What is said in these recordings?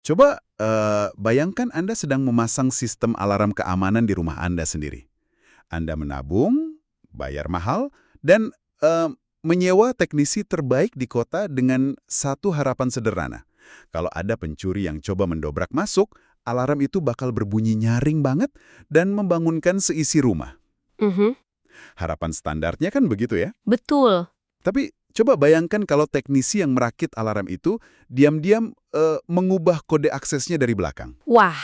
Coba bayangkan Anda sedang memasang sistem alarm keamanan di rumah Anda sendiri. Anda menabung, bayar mahal, dan menyewa teknisi terbaik di kota dengan satu harapan sederhana. Kalau ada pencuri yang coba mendobrak masuk, alarm itu bakal berbunyi nyaring banget dan membangunkan seisi rumah. Mhm, Harapan standarnya kan begitu ya? betul. Tapi coba bayangkan kalau teknisi yang merakit alarm itu diam-diam mengubah kode aksesnya dari belakang. Wah,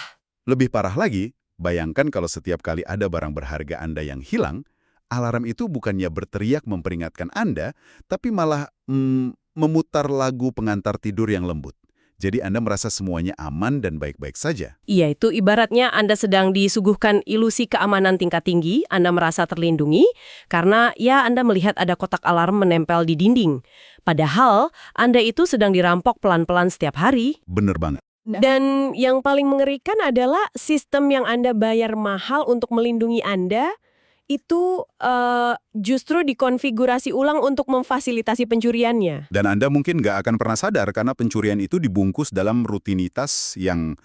Lebih parah lagi, bayangkan kalau setiap kali ada barang berharga Anda yang hilang, alarm itu bukannya berteriak memperingatkan Anda, tapi malah memutar lagu pengantar tidur yang lembut. Jadi Anda merasa semuanya aman dan baik-baik saja. iya itu ibaratnya Anda sedang disuguhkan ilusi keamanan tingkat tinggi, Anda merasa terlindungi, karena ya Anda melihat ada kotak alarm menempel di dinding. Padahal Anda itu sedang dirampok pelan-pelan setiap hari. Bener banget. Dan yang paling mengerikan adalah sistem yang Anda bayar mahal untuk melindungi Anda, itu justru dikonfigurasi ulang untuk memfasilitasi pencuriannya. Dan Anda mungkin nggak akan pernah sadar karena pencurian itu dibungkus dalam rutinitas yang,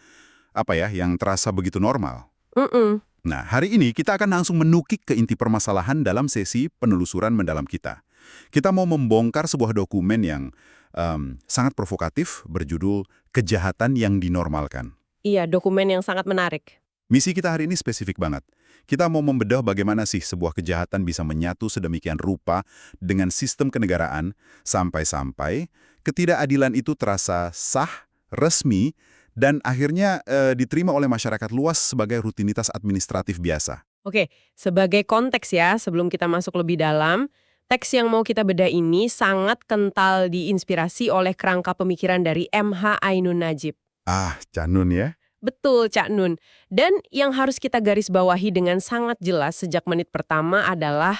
apa ya, yang terasa begitu normal. Mm-mm. Nah, hari ini kita akan langsung menukik ke inti permasalahan dalam sesi penelusuran mendalam kita. Kita mau membongkar sebuah dokumen yang sangat provokatif berjudul Kejahatan yang Dinormalkan. Iya, dokumen yang sangat menarik. Misi kita hari ini spesifik banget. Kita mau membedah bagaimana sih sebuah kejahatan bisa menyatu sedemikian rupa dengan sistem kenegaraan sampai-sampai ketidakadilan itu terasa sah, resmi, dan akhirnya diterima oleh masyarakat luas sebagai rutinitas administratif biasa. Oke, sebagai konteks ya, sebelum kita masuk lebih dalam, teks yang mau kita bedah ini sangat kental diinspirasi oleh kerangka pemikiran dari M.H. Ainun Najib. Ah, Canun ya? Betul, Cak Nun. Dan yang harus kita garis bawahi dengan sangat jelas sejak menit pertama adalah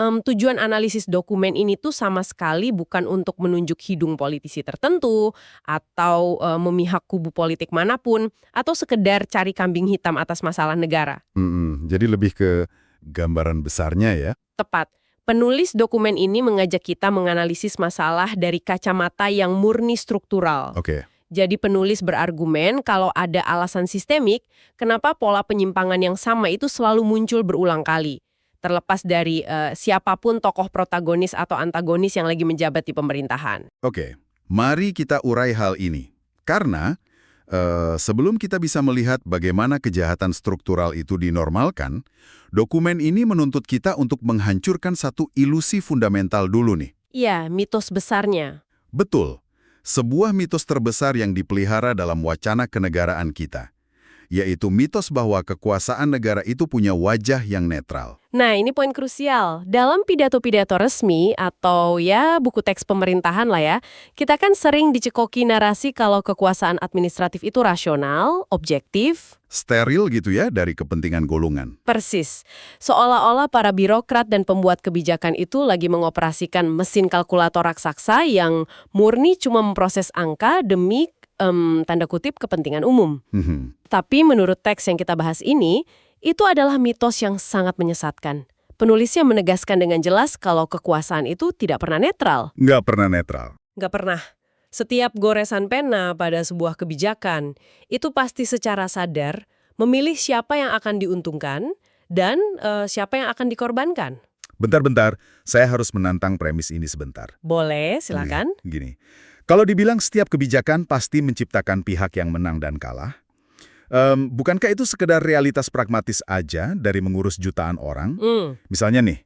tujuan analisis dokumen ini tuh sama sekali bukan untuk menunjuk hidung politisi tertentu atau memihak kubu politik manapun atau sekedar cari kambing hitam atas masalah negara. Jadi lebih ke gambaran besarnya ya? Tepat. Penulis dokumen ini mengajak kita menganalisis masalah dari kacamata yang murni struktural. Oke. Jadi penulis berargumen kalau ada alasan sistemik, kenapa pola penyimpangan yang sama itu selalu muncul berulang kali. Terlepas dari siapapun tokoh protagonis atau antagonis yang lagi menjabat di pemerintahan. Oke, mari kita urai hal ini. Karena sebelum kita bisa melihat bagaimana kejahatan struktural itu dinormalkan, dokumen ini menuntut kita untuk menghancurkan satu ilusi fundamental dulu nih. Iya, mitos besarnya. Betul, sebuah mitos terbesar yang dipelihara dalam wacana kenegaraan kita, yaitu mitos bahwa kekuasaan negara itu punya wajah yang netral. Nah, ini poin krusial. Dalam pidato-pidato resmi atau ya buku teks pemerintahan lah ya, kita kan sering dicekoki narasi kalau kekuasaan administratif itu rasional, objektif. Steril gitu ya dari kepentingan golongan. Persis. Seolah-olah para birokrat dan pembuat kebijakan itu lagi mengoperasikan mesin kalkulator raksasa yang murni cuma memproses angka demi tanda kutip kepentingan umum. Tapi menurut teks yang kita bahas ini, itu adalah mitos yang sangat menyesatkan. Penulisnya menegaskan dengan jelas kalau kekuasaan itu tidak pernah netral. Nggak pernah netral. Nggak pernah. Setiap goresan pena pada sebuah kebijakan, itu pasti secara sadar memilih siapa yang akan diuntungkan dan siapa yang akan dikorbankan. Bentar-bentar, saya harus menantang premis ini sebentar. Boleh, silakan. Gini, kalau dibilang setiap kebijakan pasti menciptakan pihak yang menang dan kalah, bukankah itu sekedar realitas pragmatis aja dari mengurus jutaan orang? Misalnya nih,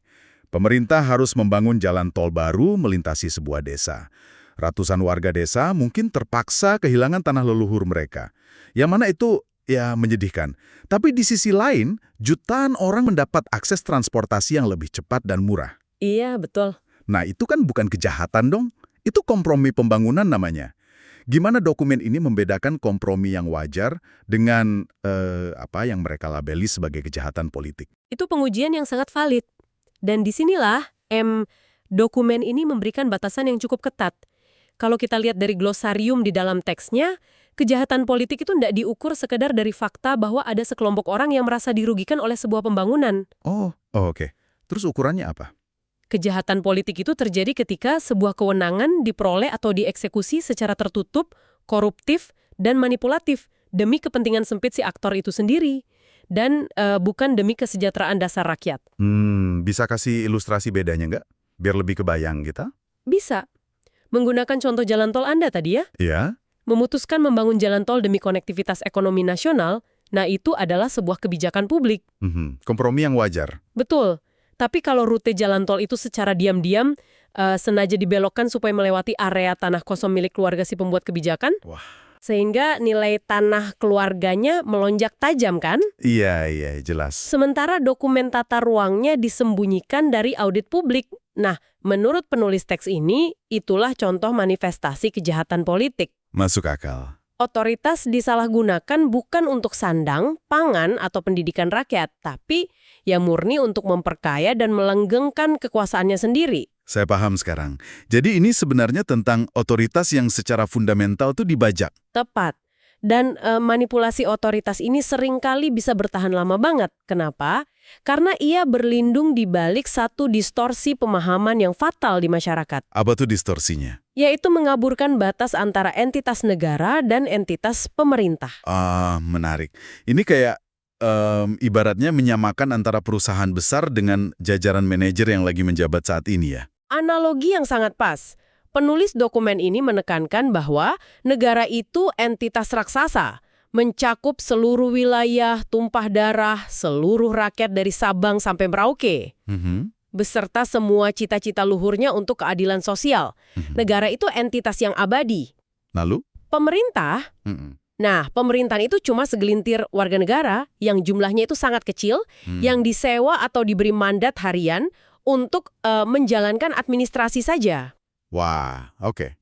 pemerintah harus membangun jalan tol baru melintasi sebuah desa. Ratusan warga desa mungkin terpaksa kehilangan tanah leluhur mereka. Yang mana itu ya menyedihkan. Tapi di sisi lain, jutaan orang mendapat akses transportasi yang lebih cepat dan murah. Iya, betul. Nah, itu kan bukan kejahatan dong. Itu kompromi pembangunan namanya. Gimana dokumen ini membedakan kompromi yang wajar dengan apa yang mereka labeli sebagai kejahatan politik? Itu pengujian yang sangat valid. Dan disinilah dokumen ini memberikan batasan yang cukup ketat. Kalau kita lihat dari glosarium di dalam teksnya, kejahatan politik itu tidak diukur sekedar dari fakta bahwa ada sekelompok orang yang merasa dirugikan oleh sebuah pembangunan. Oke. Terus ukurannya apa? Kejahatan politik itu terjadi ketika sebuah kewenangan diperoleh atau dieksekusi secara tertutup, koruptif, dan manipulatif demi kepentingan sempit si aktor itu sendiri. Dan bukan demi kesejahteraan dasar rakyat. Bisa kasih ilustrasi bedanya nggak? Biar lebih kebayang kita. Bisa. Menggunakan contoh jalan tol Anda tadi ya. Iya. Memutuskan membangun jalan tol demi konektivitas ekonomi nasional, nah itu adalah sebuah kebijakan publik. Kompromi yang wajar. Betul. Tapi kalau rute jalan tol itu secara diam-diam sengaja dibelokkan supaya melewati area tanah kosong milik keluarga si pembuat kebijakan, sehingga nilai tanah keluarganya melonjak tajam kan? Iya, jelas. Sementara dokumen tata ruangnya disembunyikan dari audit publik. Nah, menurut penulis teks ini, itulah contoh manifestasi kejahatan politik. Masuk akal. Otoritas disalahgunakan bukan untuk sandang, pangan, atau pendidikan rakyat, tapi ya murni untuk memperkaya dan melanggengkan kekuasaannya sendiri. Saya paham sekarang. Jadi ini sebenarnya tentang otoritas yang secara fundamental tuh dibajak. Tepat. Dan manipulasi otoritas ini seringkali bisa bertahan lama banget. Kenapa? Karena ia berlindung di balik satu distorsi pemahaman yang fatal di masyarakat. Apa tuh distorsinya? Yaitu mengaburkan batas antara entitas negara dan entitas pemerintah. Menarik. Ini kayak ibaratnya menyamakan antara perusahaan besar dengan jajaran manajer yang lagi menjabat saat ini ya. Analogi yang sangat pas. Penulis dokumen ini menekankan bahwa negara itu entitas raksasa, mencakup seluruh wilayah, tumpah darah, seluruh rakyat dari Sabang sampai Merauke. Beserta semua cita-cita luhurnya untuk keadilan sosial. Negara itu entitas yang abadi. Lalu? Pemerintah? Nah, pemerintahan itu cuma segelintir warga negara yang jumlahnya itu sangat kecil, yang disewa atau diberi mandat harian untuk menjalankan administrasi saja. Wah, oke.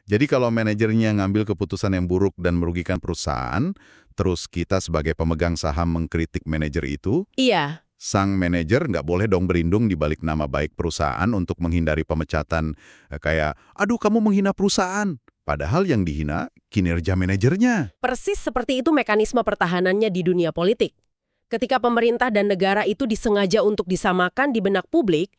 Jadi kalau manajernya ngambil keputusan yang buruk dan merugikan perusahaan, terus kita sebagai pemegang saham mengkritik manajer itu, iya. Sang manajer nggak boleh dong berlindung di balik nama baik perusahaan untuk menghindari pemecatan. Kayak, aduh kamu menghina perusahaan. Padahal yang dihina kinerja manajernya. Persis seperti itu mekanisme pertahanannya di dunia politik. Ketika pemerintah dan negara itu disengaja untuk disamakan di benak publik,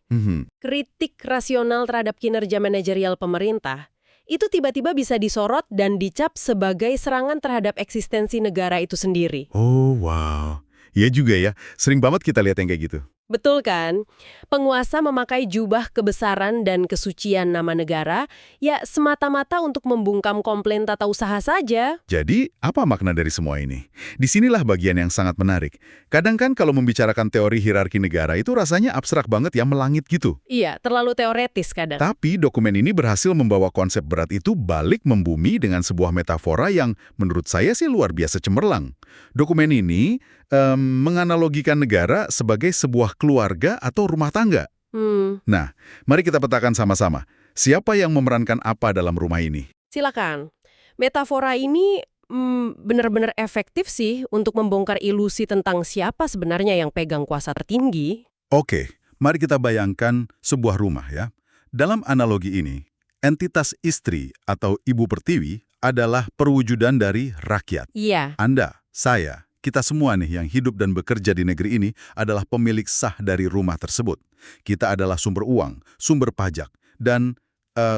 kritik rasional terhadap kinerja manajerial pemerintah, itu tiba-tiba bisa disorot dan dicap sebagai serangan terhadap eksistensi negara itu sendiri. Oh, wow. Iya juga ya, sering banget kita lihat yang kayak gitu. Betul kan? Penguasa memakai jubah kebesaran dan kesucian nama negara, ya semata-mata untuk membungkam komplain tata usaha saja. Jadi, apa makna dari semua ini? Disinilah bagian yang sangat menarik. Kadang kan kalau membicarakan teori hierarki negara itu rasanya abstrak banget ya, melangit gitu. Iya, terlalu teoretis kadang. Tapi dokumen ini berhasil membawa konsep berat itu balik membumi dengan sebuah metafora yang menurut saya sih luar biasa cemerlang. Dokumen ini menganalogikan negara sebagai sebuah keluarga atau rumah tangga. Nah, mari kita petakan sama-sama. Siapa yang memerankan apa dalam rumah ini? Silakan. Metafora ini benar-benar efektif sih untuk membongkar ilusi tentang siapa sebenarnya yang pegang kuasa tertinggi. Oke, mari kita bayangkan sebuah rumah ya. Dalam analogi ini, entitas istri atau ibu pertiwi adalah perwujudan dari rakyat. Iya. Anda, saya, kita semua nih yang hidup dan bekerja di negeri ini adalah pemilik sah dari rumah tersebut. Kita adalah sumber uang, sumber pajak, dan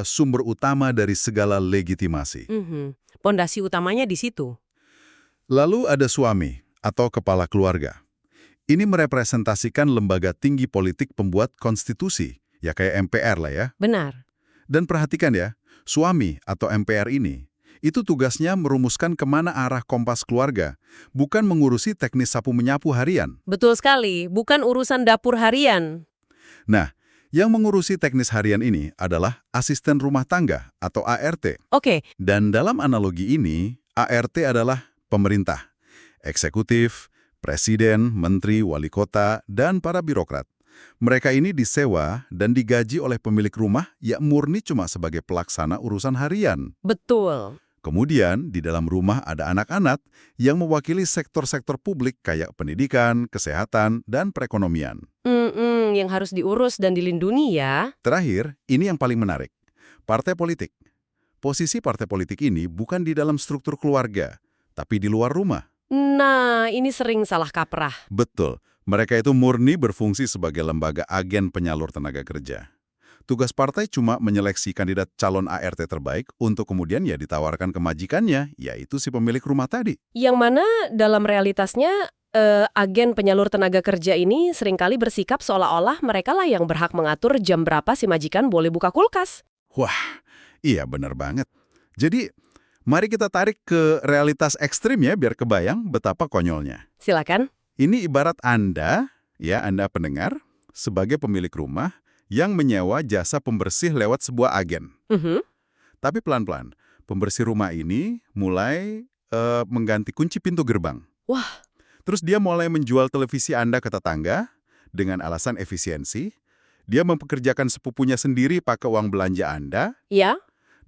sumber utama dari segala legitimasi. Pondasi utamanya di situ. Lalu ada suami atau kepala keluarga. Ini merepresentasikan lembaga tinggi politik pembuat konstitusi, ya kayak MPR lah ya. Benar. Dan perhatikan ya, suami atau MPR ini, itu tugasnya merumuskan kemana arah kompas keluarga, bukan mengurusi teknis sapu-menyapu harian. Betul sekali, bukan urusan dapur harian. Nah, yang mengurusi teknis harian ini adalah asisten rumah tangga atau ART. Oke. Dan dalam analogi ini, ART adalah pemerintah, eksekutif, presiden, menteri, wali kota, dan para birokrat. Mereka ini disewa dan digaji oleh pemilik rumah yang murni cuma sebagai pelaksana urusan harian. Betul. Kemudian, di dalam rumah ada anak-anak yang mewakili sektor-sektor publik kayak pendidikan, kesehatan, dan perekonomian. Yang harus diurus dan dilindungi ya. Terakhir, ini yang paling menarik. Partai politik. Posisi partai politik ini bukan di dalam struktur keluarga, tapi di luar rumah. Nah, ini sering salah kaprah. Betul. Mereka itu murni berfungsi sebagai lembaga agen penyalur tenaga kerja. Tugas partai cuma menyeleksi kandidat calon ART terbaik untuk kemudian ya ditawarkan ke majikannya, yaitu si pemilik rumah tadi. Yang mana dalam realitasnya agen penyalur tenaga kerja ini seringkali bersikap seolah-olah mereka lah yang berhak mengatur jam berapa si majikan boleh buka kulkas. Wah, iya benar banget. Jadi, mari kita tarik ke realitas ekstrim ya, biar kebayang betapa konyolnya. Silakan. Ini ibarat Anda, ya Anda pendengar, sebagai pemilik rumah yang menyewa jasa pembersih lewat sebuah agen. Tapi pelan-pelan, pembersih rumah ini mulai mengganti kunci pintu gerbang. Wah. Terus dia mulai menjual televisi Anda ke tetangga dengan alasan efisiensi. Dia mempekerjakan sepupunya sendiri pakai uang belanja Anda. Ya.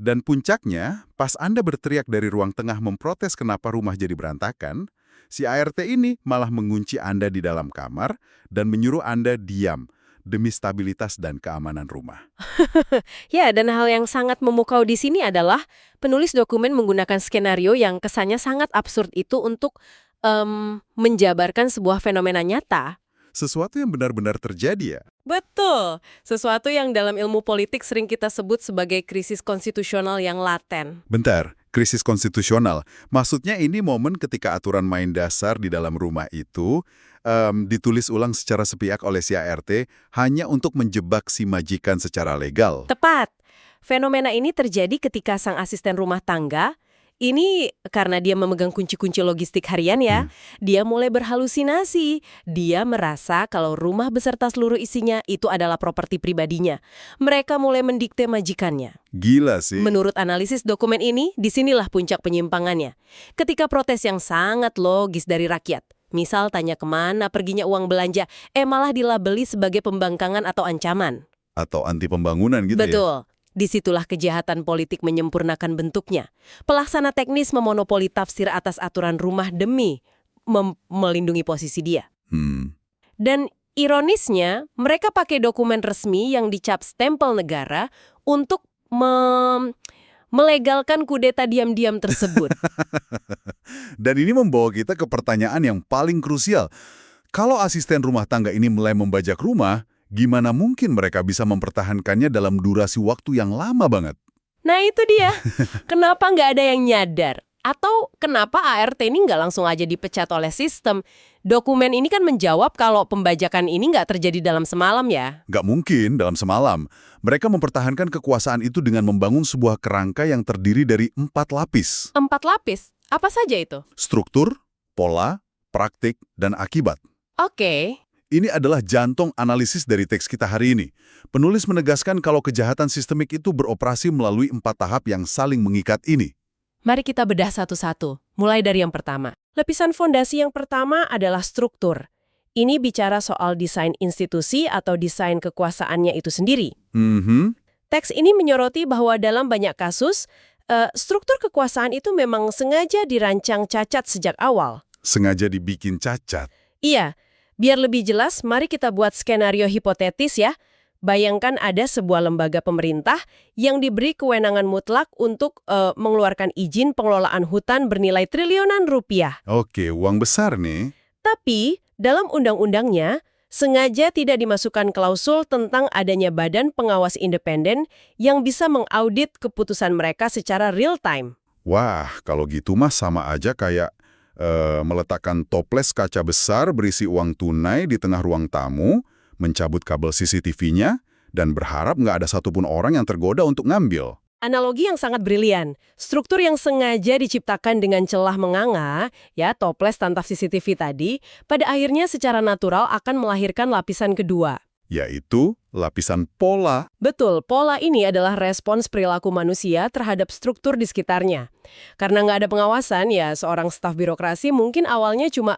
Dan puncaknya, pas Anda berteriak dari ruang tengah memprotes kenapa rumah jadi berantakan, si ART ini malah mengunci Anda di dalam kamar dan menyuruh Anda diam demi stabilitas dan keamanan rumah. Ya, dan hal yang sangat memukau di sini adalah penulis dokumen menggunakan skenario yang kesannya sangat absurd itu untuk menjabarkan sebuah fenomena nyata. Sesuatu yang benar-benar terjadi ya. Betul, sesuatu yang dalam ilmu politik sering kita sebut sebagai krisis konstitusional yang laten. Bentar, krisis konstitusional. Maksudnya ini momen ketika aturan main dasar di dalam rumah itu ditulis ulang secara sepihak oleh si ART hanya untuk menjebak si majikan secara legal. Tepat. Fenomena ini terjadi ketika sang asisten rumah tangga, ini karena dia memegang kunci-kunci logistik harian ya, dia mulai berhalusinasi. Dia merasa kalau rumah beserta seluruh isinya itu adalah properti pribadinya. Mereka mulai mendikte majikannya. Gila sih. Menurut analisis dokumen ini, disinilah puncak penyimpangannya. Ketika protes yang sangat logis dari rakyat, misal tanya kemana perginya uang belanja, malah dilabeli sebagai pembangkangan atau ancaman. Atau anti pembangunan gitu ya? Betul. Disitulah kejahatan politik menyempurnakan bentuknya. Pelaksana teknis memonopoli tafsir atas aturan rumah demi melindungi posisi dia. Dan ironisnya, mereka pakai dokumen resmi yang dicap stempel negara untuk melegalkan kudeta diam-diam tersebut. Dan ini membawa kita ke pertanyaan yang paling krusial. Kalau asisten rumah tangga ini mulai membajak rumah, gimana mungkin mereka bisa mempertahankannya dalam durasi waktu yang lama banget? Nah itu dia, kenapa nggak ada yang nyadar? Atau kenapa ART ini nggak langsung aja dipecat oleh sistem? Dokumen ini kan menjawab kalau pembajakan ini nggak terjadi dalam semalam ya. Nggak mungkin dalam semalam. Mereka mempertahankan kekuasaan itu dengan membangun sebuah kerangka yang terdiri dari 4 lapis. 4 lapis? Apa saja itu? Struktur, pola, praktik, dan akibat. Oke. Ini adalah jantung analisis dari teks kita hari ini. Penulis menegaskan kalau kejahatan sistemik itu beroperasi melalui 4 tahap yang saling mengikat ini. Mari kita bedah satu-satu, mulai dari yang pertama. Lapisan fondasi yang pertama adalah struktur. Ini bicara soal desain institusi atau desain kekuasaannya itu sendiri. Teks ini menyoroti bahwa dalam banyak kasus, struktur kekuasaan itu memang sengaja dirancang cacat sejak awal. Sengaja dibikin cacat. Iya. Biar lebih jelas, mari kita buat skenario hipotetis ya. Bayangkan ada sebuah lembaga pemerintah yang diberi kewenangan mutlak untuk mengeluarkan izin pengelolaan hutan bernilai triliunan rupiah. Oke, uang besar nih. Tapi, dalam undang-undangnya, sengaja tidak dimasukkan klausul tentang adanya badan pengawas independen yang bisa mengaudit keputusan mereka secara real time. Wah, kalau gitu mah sama aja kayak meletakkan toples kaca besar berisi uang tunai di tengah ruang tamu, mencabut kabel CCTV-nya, dan berharap nggak ada satupun orang yang tergoda untuk ngambil. Analogi yang sangat brilian. Struktur yang sengaja diciptakan dengan celah menganga, ya toples tantaf CCTV tadi, pada akhirnya secara natural akan melahirkan lapisan kedua. Yaitu lapisan pola. Betul, pola ini adalah respons perilaku manusia terhadap struktur di sekitarnya. Karena nggak ada pengawasan, ya seorang staf birokrasi mungkin awalnya cuma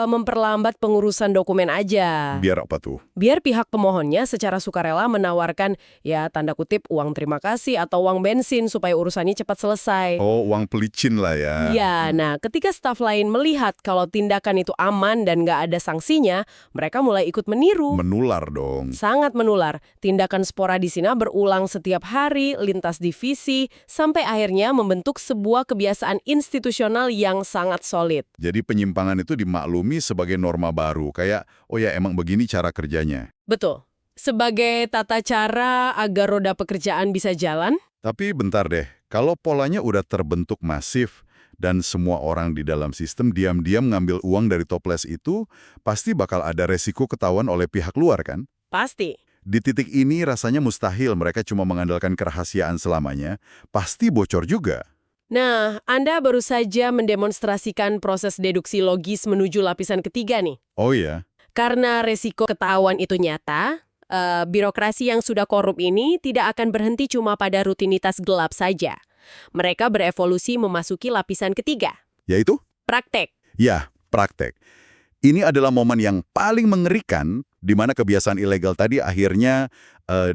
memperlambat pengurusan dokumen aja. Biar apa tuh? Biar pihak pemohonnya secara sukarela menawarkan, ya tanda kutip uang terima kasih atau uang bensin supaya urusannya cepat selesai. Oh, uang pelicin lah ya. Iya, nah ketika staf lain melihat kalau tindakan itu aman dan nggak ada sanksinya, mereka mulai ikut meniru. Menular dong. Sangat menular. Tindakan sporadisnya berulang setiap hari, lintas divisi, sampai akhirnya membentuk sebuah kebiasaan institusional yang sangat solid. Jadi penyimpangan itu dimaklumi sebagai norma baru, kayak, oh ya emang begini cara kerjanya. Betul. sebagai tata cara agar roda pekerjaan bisa jalan. Tapi bentar deh, kalau polanya udah terbentuk masif dan semua orang di dalam sistem diam-diam ngambil uang dari toples itu, pasti bakal ada resiko ketahuan oleh pihak luar kan? Pasti. Di titik ini rasanya mustahil mereka cuma mengandalkan kerahasiaan selamanya, pasti bocor juga. Nah, Anda baru saja mendemonstrasikan proses deduksi logis menuju lapisan ketiga nih. Oh iya? Karena resiko ketahuan itu nyata, birokrasi yang sudah korup ini tidak akan berhenti cuma pada rutinitas gelap saja. Mereka berevolusi memasuki lapisan ketiga. Yaitu? Praktek. Ya, praktek. Ini adalah momen yang paling mengerikan di mana kebiasaan ilegal tadi akhirnya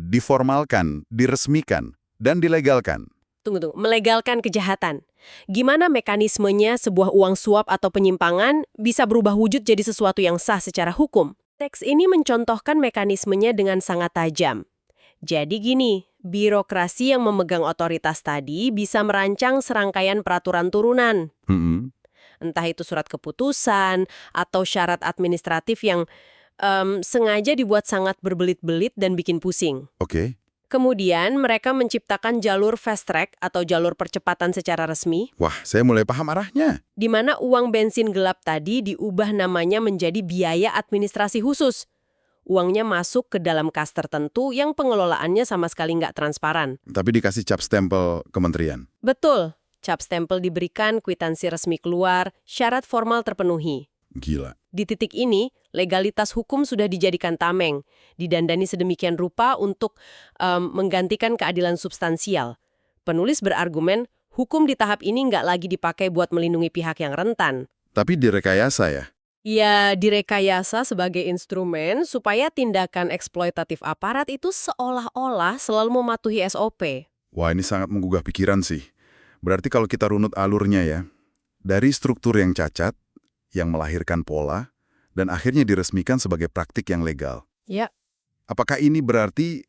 diformalkan, diresmikan, dan dilegalkan. Tunggu. Melegalkan kejahatan. Gimana mekanismenya sebuah uang suap atau penyimpangan bisa berubah wujud jadi sesuatu yang sah secara hukum? Teks ini mencontohkan mekanismenya dengan sangat tajam. Jadi gini, birokrasi yang memegang otoritas tadi bisa merancang serangkaian peraturan turunan. Entah itu surat keputusan atau syarat administratif yang sengaja dibuat sangat berbelit-belit dan bikin pusing. Oke. Kemudian mereka menciptakan jalur fast track atau jalur percepatan secara resmi, Wah, saya mulai paham arahnya. di mana uang bensin gelap tadi diubah namanya menjadi biaya administrasi khusus. Uangnya masuk ke dalam kas tertentu yang pengelolaannya sama sekali nggak transparan. Tapi dikasih cap stempel kementerian. Betul, cap stempel diberikan, kwitansi resmi keluar, syarat formal terpenuhi. Gila. Di titik ini, legalitas hukum sudah dijadikan tameng, didandani sedemikian rupa untuk menggantikan keadilan substansial. Penulis berargumen, hukum di tahap ini nggak lagi dipakai buat melindungi pihak yang rentan. Tapi direkayasa ya? Ya, direkayasa sebagai instrumen supaya tindakan eksploitatif aparat itu seolah-olah selalu mematuhi SOP. Wah, ini sangat menggugah pikiran sih. Berarti kalau kita runut alurnya ya, dari struktur yang cacat, yang melahirkan pola, dan akhirnya diresmikan sebagai praktik yang legal. Ya. Apakah ini berarti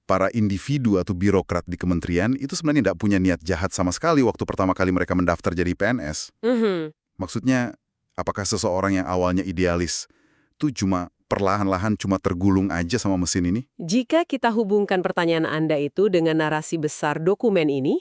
para individu atau birokrat di kementerian itu sebenarnya tidak punya niat jahat sama sekali waktu pertama kali mereka mendaftar jadi PNS? Maksudnya, apakah seseorang yang awalnya idealis itu cuma perlahan-lahan cuma tergulung aja sama mesin ini? Jika kita hubungkan pertanyaan Anda itu dengan narasi besar dokumen ini,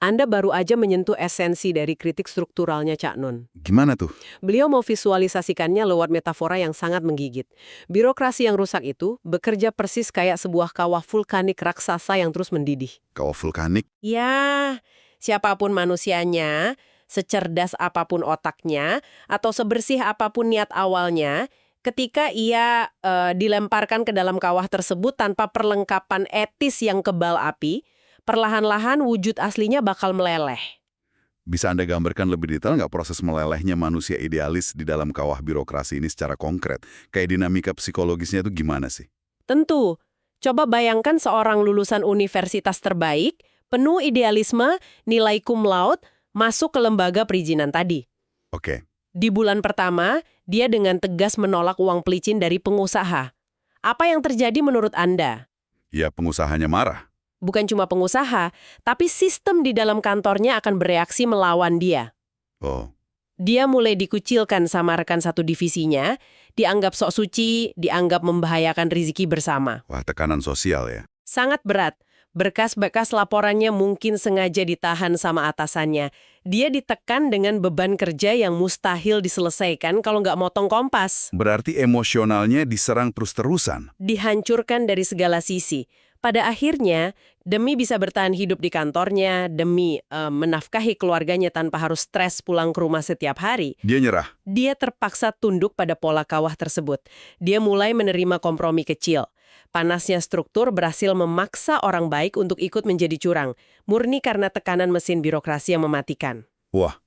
Anda baru aja menyentuh esensi dari kritik strukturalnya Cak Nun. Gimana tuh? Beliau mau visualisasikannya lewat metafora yang sangat menggigit. Birokrasi yang rusak itu bekerja persis kayak sebuah kawah vulkanik raksasa yang terus mendidih. Kawah vulkanik? Ya, siapapun manusianya, secerdas apapun otaknya, atau sebersih apapun niat awalnya, ketika ia dilemparkan ke dalam kawah tersebut tanpa perlengkapan etis yang kebal api, perlahan-lahan wujud aslinya bakal meleleh. Bisa Anda gambarkan lebih detail nggak proses melelehnya manusia idealis di dalam kawah birokrasi ini secara konkret? Kayak dinamika psikologisnya itu gimana sih? Tentu. Coba bayangkan seorang lulusan universitas terbaik, penuh idealisme, nilai cum laude, masuk ke lembaga perizinan tadi. Oke. Di bulan pertama, dia dengan tegas menolak uang pelicin dari pengusaha. Apa yang terjadi menurut Anda? Ya, pengusahanya marah. Bukan cuma pengusaha, tapi sistem di dalam kantornya akan bereaksi melawan dia. Oh. Dia mulai dikucilkan sama rekan satu divisinya, dianggap sok suci, dianggap membahayakan rezeki bersama. Wah, tekanan sosial ya. Sangat berat. Berkas-berkas laporannya mungkin sengaja ditahan sama atasannya. Dia ditekan dengan beban kerja yang mustahil diselesaikan kalau nggak motong kompas. Berarti emosionalnya diserang terus-terusan. Dihancurkan dari segala sisi. Pada akhirnya, demi bisa bertahan hidup di kantornya, demi menafkahi keluarganya tanpa harus stres pulang ke rumah setiap hari, Dia nyerah. dia terpaksa tunduk pada pola kawah tersebut. Dia mulai menerima kompromi kecil. Panasnya struktur berhasil memaksa orang baik untuk ikut menjadi curang, murni karena tekanan mesin birokrasi yang mematikan. Wah.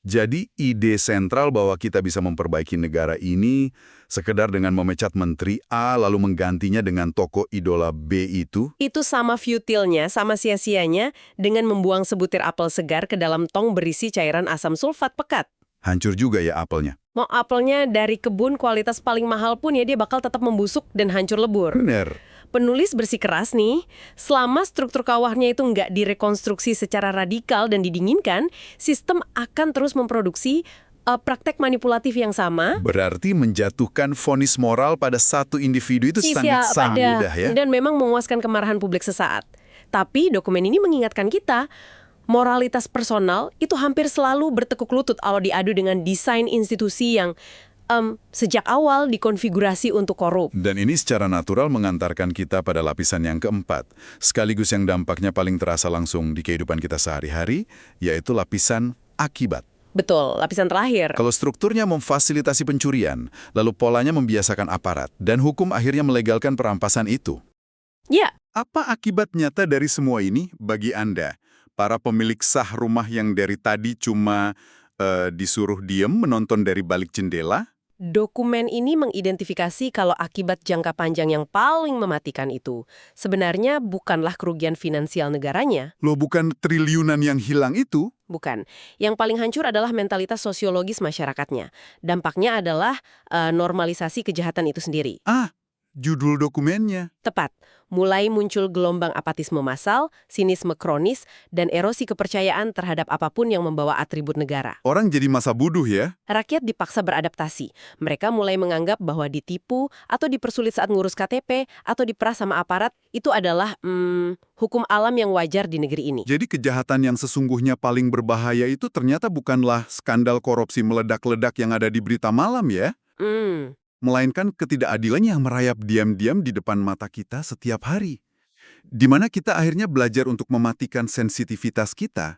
Jadi ide sentral bahwa kita bisa memperbaiki negara ini sekedar dengan memecat menteri A lalu menggantinya dengan tokoh idola B itu? Itu sama futilnya, sama sia-sianya dengan membuang sebutir apel segar ke dalam tong berisi cairan asam sulfat pekat. Hancur juga ya apelnya. Mau apelnya dari kebun kualitas paling mahal pun ya dia bakal tetap membusuk dan hancur lebur. Bener. Penulis bersikeras nih, selama struktur kawahnya itu nggak direkonstruksi secara radikal dan didinginkan, sistem akan terus memproduksi praktek manipulatif yang sama. Berarti menjatuhkan vonis moral pada satu individu itu sangat mudah ya. Dan memang memuaskan kemarahan publik sesaat. Tapi dokumen ini mengingatkan kita, moralitas personal itu hampir selalu bertekuk lutut kalau diadu dengan desain institusi yang sejak awal dikonfigurasi untuk korup. Dan ini secara natural mengantarkan kita pada lapisan yang keempat, sekaligus yang dampaknya paling terasa langsung di kehidupan kita sehari-hari, yaitu lapisan akibat. Betul, lapisan terakhir. Kalau strukturnya memfasilitasi pencurian, lalu polanya membiasakan aparat, dan hukum akhirnya melegalkan perampasan itu. Ya. Apa akibat nyata dari semua ini bagi Anda, para pemilik sah rumah yang dari tadi cuma disuruh diem menonton dari balik jendela? Dokumen ini mengidentifikasi kalau akibat jangka panjang yang paling mematikan itu sebenarnya bukanlah kerugian finansial negaranya. Loh, bukan triliunan yang hilang itu? Bukan. Yang paling hancur adalah mentalitas sosiologis masyarakatnya. Dampaknya adalah normalisasi kejahatan itu sendiri. Judul dokumennya. Tepat. Mulai muncul gelombang apatisme massal, sinisme kronis, dan erosi kepercayaan terhadap apapun yang membawa atribut negara. Orang jadi masa bodoh ya? Rakyat dipaksa beradaptasi. Mereka mulai menganggap bahwa ditipu atau dipersulit saat ngurus KTP atau diperas sama aparat itu adalah hukum alam yang wajar di negeri ini. Jadi kejahatan yang sesungguhnya paling berbahaya itu ternyata bukanlah skandal korupsi meledak-ledak yang ada di berita malam ya? Melainkan ketidakadilan yang merayap diam-diam di depan mata kita setiap hari. Di mana kita akhirnya belajar untuk mematikan sensitivitas kita.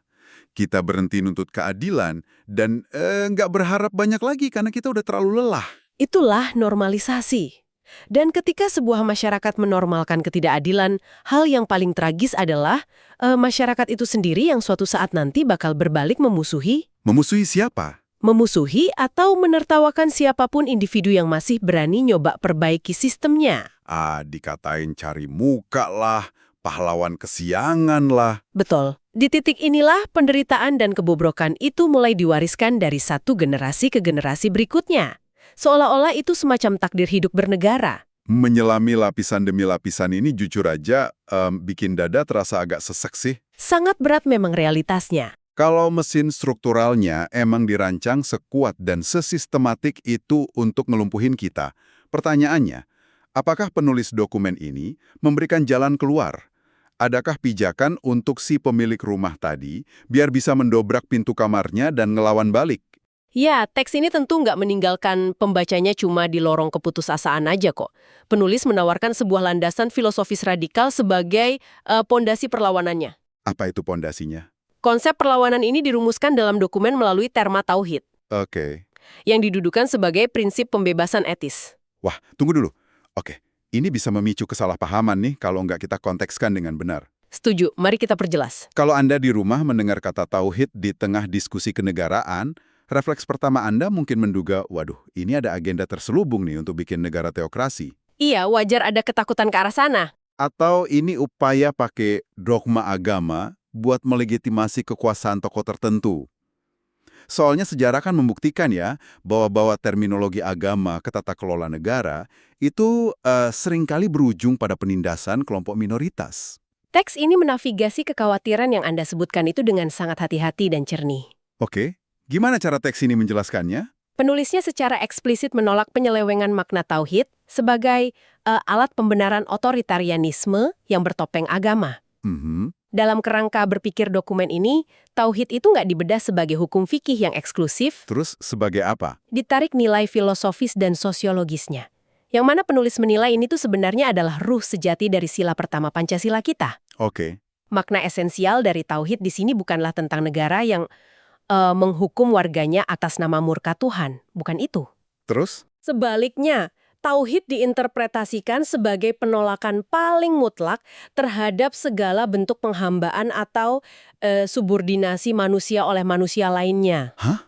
Kita berhenti nuntut keadilan dan nggak berharap banyak lagi karena kita udah terlalu lelah. Itulah normalisasi. Dan ketika sebuah masyarakat menormalkan ketidakadilan, hal yang paling tragis adalah masyarakat itu sendiri yang suatu saat nanti bakal berbalik memusuhi. Memusuhi siapa? Memusuhi atau menertawakan siapapun individu yang masih berani nyoba perbaiki sistemnya. Dikatain cari muka lah, pahlawan kesiangan lah. Betul. Di titik inilah penderitaan dan kebobrokan itu mulai diwariskan dari satu generasi ke generasi berikutnya. Seolah-olah itu semacam takdir hidup bernegara. Menyelami lapisan demi lapisan ini jujur aja bikin dada terasa agak sesek sih. Sangat berat memang realitasnya. Kalau mesin strukturalnya emang dirancang sekuat dan sesistematik itu untuk ngelumpuhin kita, pertanyaannya, apakah penulis dokumen ini memberikan jalan keluar? Adakah pijakan untuk si pemilik rumah tadi biar bisa mendobrak pintu kamarnya dan ngelawan balik? Ya, teks ini tentu nggak meninggalkan pembacanya cuma di lorong keputusasaan aja kok. Penulis menawarkan sebuah landasan filosofis radikal sebagai pondasi perlawanannya. Apa itu pondasinya? Konsep perlawanan ini dirumuskan dalam dokumen melalui terma tauhid. Oke. Yang didudukan sebagai prinsip pembebasan etis. Wah, tunggu dulu. Oke, ini bisa memicu kesalahpahaman nih kalau nggak kita kontekskan dengan benar. Setuju, mari kita perjelas. Kalau Anda di rumah mendengar kata tauhid di tengah diskusi kenegaraan, refleks pertama Anda mungkin menduga, waduh, ini ada agenda terselubung nih untuk bikin negara teokrasi. Iya, wajar ada ketakutan ke arah sana. Atau ini upaya pakai dogma agama buat melegitimasi kekuasaan tokoh tertentu. Soalnya sejarah kan membuktikan ya, bahwa terminologi agama ke tata kelola negara itu seringkali berujung pada penindasan kelompok minoritas. Teks ini menavigasi kekhawatiran yang Anda sebutkan itu dengan sangat hati-hati dan jernih. Oke, gimana cara teks ini menjelaskannya? Penulisnya secara eksplisit menolak penyelewengan makna tauhid sebagai alat pembenaran otoritarianisme yang bertopeng agama. Dalam kerangka berpikir dokumen ini, tauhid itu nggak dibedah sebagai hukum fikih yang eksklusif. Terus sebagai apa? Ditarik nilai filosofis dan sosiologisnya. Yang mana penulis menilai ini tuh sebenarnya adalah ruh sejati dari sila pertama Pancasila kita. Oke. Makna esensial dari tauhid di sini bukanlah tentang negara yang menghukum warganya atas nama murka Tuhan. Bukan itu. Terus? Sebaliknya, tauhid diinterpretasikan sebagai penolakan paling mutlak terhadap segala bentuk penghambaan atau subordinasi manusia oleh manusia lainnya. Hah?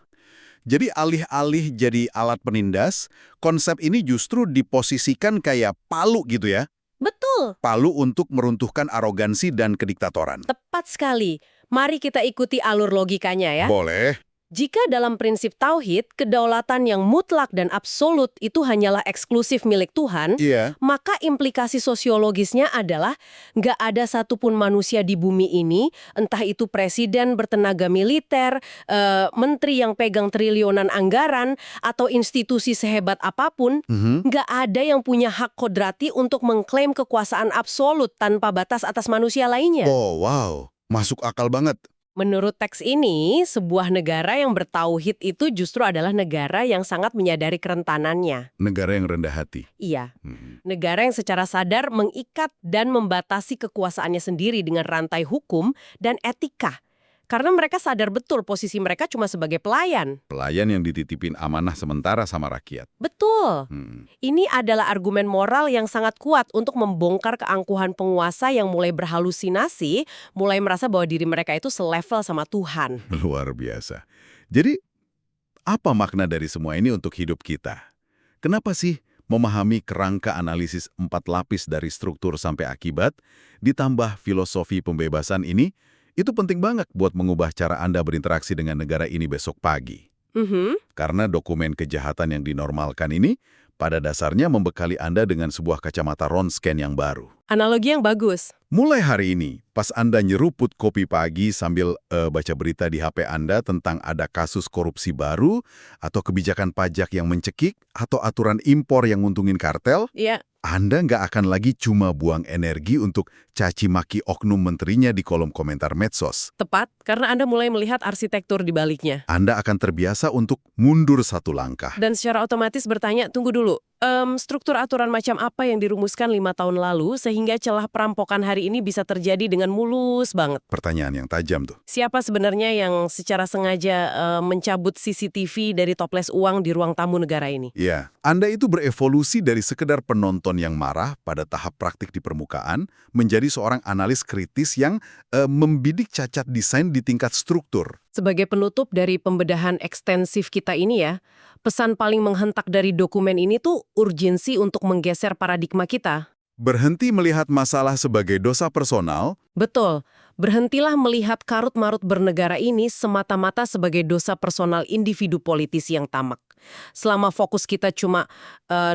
Jadi alih-alih jadi alat penindas, konsep ini justru diposisikan kayak palu gitu ya? Betul. Palu untuk meruntuhkan arogansi dan kediktatoran. Tepat sekali. Mari kita ikuti alur logikanya ya. Boleh. Jika dalam prinsip tauhid, kedaulatan yang mutlak dan absolut itu hanyalah eksklusif milik Tuhan, Iya. maka implikasi sosiologisnya adalah nggak ada satupun manusia di bumi ini, entah itu presiden bertenaga militer, menteri yang pegang triliunan anggaran, atau institusi sehebat apapun, nggak ada yang punya hak kodrati untuk mengklaim kekuasaan absolut tanpa batas atas manusia lainnya. Oh, wow. Masuk akal banget. Menurut teks ini, sebuah negara yang bertauhid itu justru adalah negara yang sangat menyadari kerentanannya. Negara yang rendah hati. Iya, negara yang secara sadar mengikat dan membatasi kekuasaannya sendiri dengan rantai hukum dan etika. Karena mereka sadar betul posisi mereka cuma sebagai pelayan. Pelayan yang dititipin amanah sementara sama rakyat. Betul. Ini adalah argumen moral yang sangat kuat untuk membongkar keangkuhan penguasa yang mulai berhalusinasi, mulai merasa bahwa diri mereka itu selevel sama Tuhan. Luar biasa. Jadi, apa makna dari semua ini untuk hidup kita? Kenapa sih memahami kerangka analisis 4 lapis dari struktur sampai akibat, ditambah filosofi pembebasan ini, itu penting banget buat mengubah cara Anda berinteraksi dengan negara ini besok pagi. Karena dokumen kejahatan yang dinormalkan ini, pada dasarnya membekali Anda dengan sebuah kacamata Röntgen yang baru. Analogi yang bagus. Mulai hari ini, pas Anda nyeruput kopi pagi sambil baca berita di HP Anda tentang ada kasus korupsi baru, atau kebijakan pajak yang mencekik, atau aturan impor yang nguntungin kartel, Iya. Anda nggak akan lagi cuma buang energi untuk caci maki oknum menterinya di kolom komentar medsos. Tepat, karena Anda mulai melihat arsitektur di baliknya. Anda akan terbiasa untuk mundur satu langkah. Dan secara otomatis bertanya, tunggu dulu, struktur aturan macam apa yang dirumuskan 5 tahun lalu sehingga celah perampokan hari ini bisa terjadi dengan mulus banget? Pertanyaan yang tajam tuh. Siapa sebenarnya yang secara sengaja mencabut CCTV dari toples uang di ruang tamu negara ini? Ya, Anda itu berevolusi dari sekedar penonton yang marah pada tahap praktik di permukaan menjadi seorang analis kritis yang membidik cacat desain di tingkat struktur. Sebagai penutup dari pembedahan ekstensif kita ini ya, pesan paling menghentak dari dokumen ini tuh urgensi untuk menggeser paradigma kita. Berhenti melihat masalah sebagai dosa personal. Betul, berhentilah melihat karut-marut bernegara ini semata-mata sebagai dosa personal individu politisi yang tamak. Selama fokus kita cuma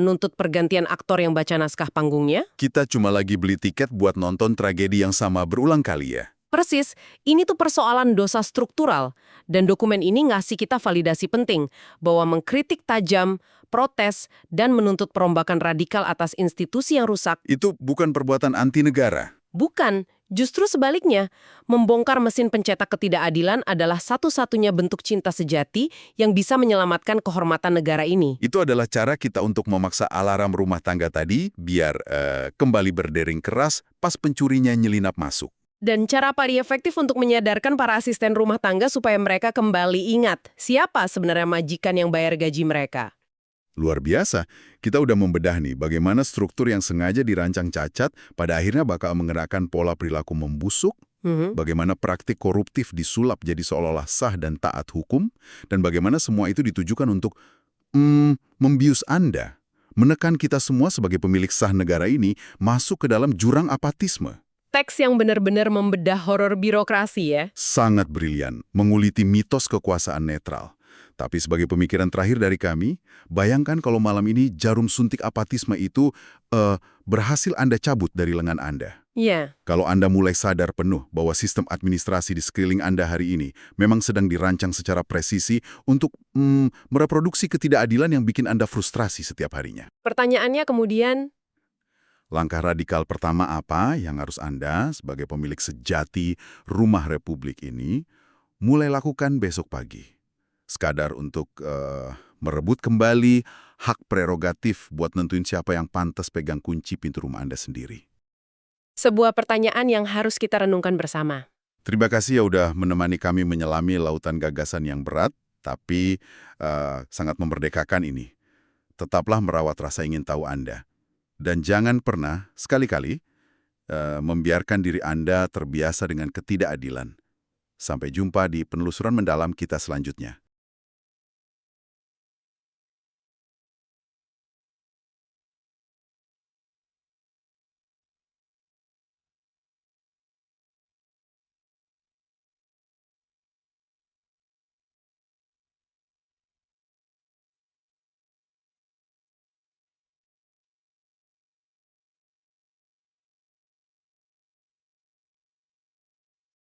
nuntut pergantian aktor yang baca naskah panggungnya. Kita cuma lagi beli tiket buat nonton tragedi yang sama berulang kali ya. Persis, ini tuh persoalan dosa struktural. Dan dokumen ini ngasih kita validasi penting bahwa mengkritik tajam, protes, dan menuntut perombakan radikal atas institusi yang rusak. Itu bukan perbuatan anti negara. Bukan, justru sebaliknya. Membongkar mesin pencetak ketidakadilan adalah satu-satunya bentuk cinta sejati yang bisa menyelamatkan kehormatan negara ini. Itu adalah cara kita untuk memaksa alarm rumah tangga tadi biar kembali berdering keras pas pencurinya nyelinap masuk. Dan cara paling efektif untuk menyadarkan para asisten rumah tangga supaya mereka kembali ingat siapa sebenarnya majikan yang bayar gaji mereka. Luar biasa, kita udah membedah nih bagaimana struktur yang sengaja dirancang cacat pada akhirnya bakal menggerakkan pola perilaku membusuk, bagaimana praktik koruptif disulap jadi seolah-olah sah dan taat hukum, dan bagaimana semua itu ditujukan untuk membius Anda, menekan kita semua sebagai pemilik sah negara ini masuk ke dalam jurang apatisme. Teks yang benar-benar membedah horor birokrasi ya. Sangat brilian, menguliti mitos kekuasaan netral. Tapi sebagai pemikiran terakhir dari kami, bayangkan kalau malam ini jarum suntik apatisme itu berhasil Anda cabut dari lengan Anda. Iya. Kalau Anda mulai sadar penuh bahwa sistem administrasi di sekeliling Anda hari ini memang sedang dirancang secara presisi untuk mereproduksi ketidakadilan yang bikin Anda frustrasi setiap harinya. Pertanyaannya kemudian, Langkah radikal pertama apa yang harus Anda sebagai pemilik sejati rumah republik ini mulai lakukan besok pagi? Sekadar untuk merebut kembali hak prerogatif buat nentuin siapa yang pantas pegang kunci pintu rumah Anda sendiri. sebuah pertanyaan yang harus kita renungkan bersama. Terima kasih ya udah menemani kami menyelami lautan gagasan yang berat, tapi sangat memerdekakan ini. Tetaplah merawat rasa ingin tahu Anda. Dan jangan pernah, sekali-kali, membiarkan diri Anda terbiasa dengan ketidakadilan. Sampai jumpa di penelusuran mendalam kita selanjutnya.